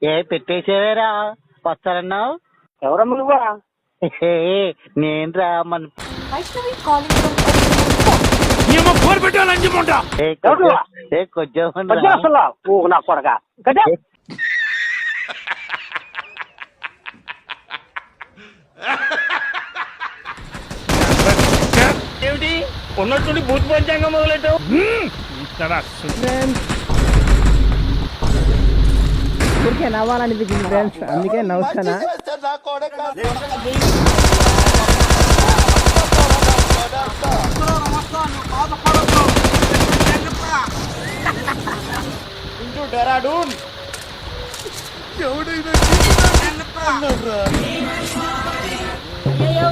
ఏ పెట్టేసేవేరా వస్తారన్నావు? ఎవరమ్మ నువ్వా? నేను రా మన వైష్ణవి కాలింగ్ ఫ్రమ్ కొంచెం అసలు ఓ నా కొడక కదా ఏమిటి ఉన్నట్టుండి భూత పంచాంగం మొదలెట్టావు? ఊరికే నవ్వాలనిపించింది ఫ్రెండ్స్, అందుకే నవ్వుతానా. డెరాడూన్ అయ్యో